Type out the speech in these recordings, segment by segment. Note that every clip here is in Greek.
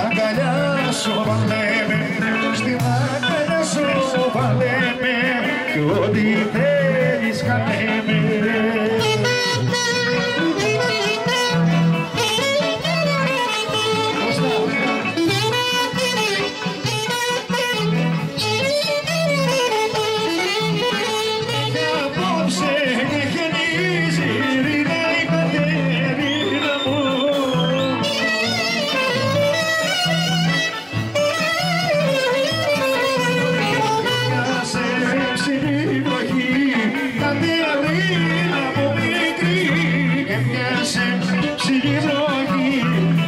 αγκαλιά σου παλέμε, στην αγκαλιά σου παλέμε κι ό,τι θέλεις κανέμε.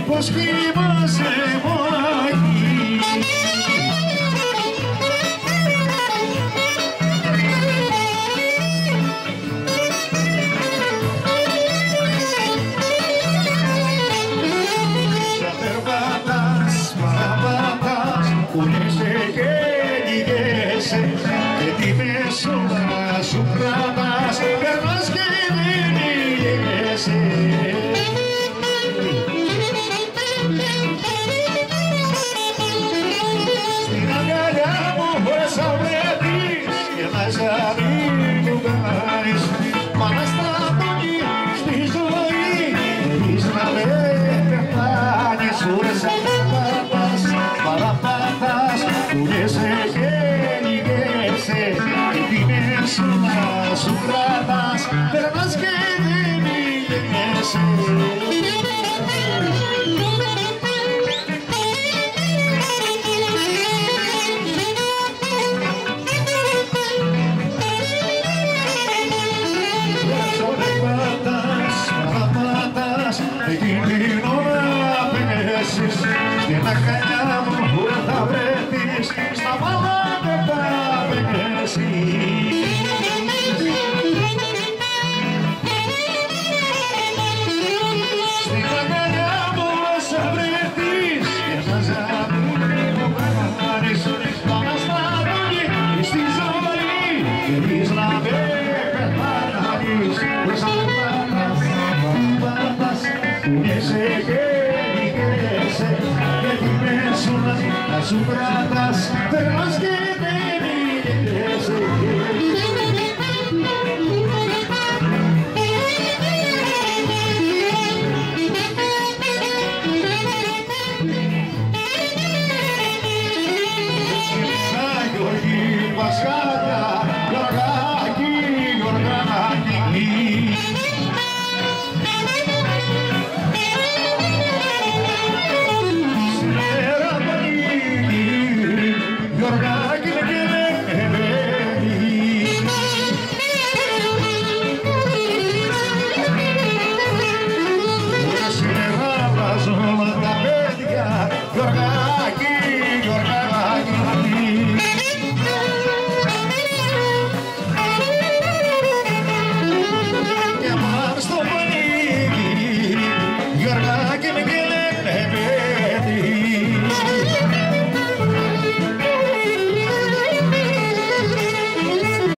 Πως κοιμάσαι μοναχή. Σαν περπατάς, παραπατάς, κουνιέσαι και λυγέσαι και τη μεσούλα σου κρατάς, περνάς και δεν λυγέσαι. Σου κρατάς, περνάς και δεν μιλιέσαι. Πατάς, παραπατάς, εκείνη την ώρα πέσεις, στην αγκαλιά μου θα βρεθείς, στα μάτια θα πέσεις. Εμείς να με πεθάνεις, πως αν πατάς, κουνιέσαι και λυγέσαι και τη μέσουλα να σου κρατάς, περνάς και δεν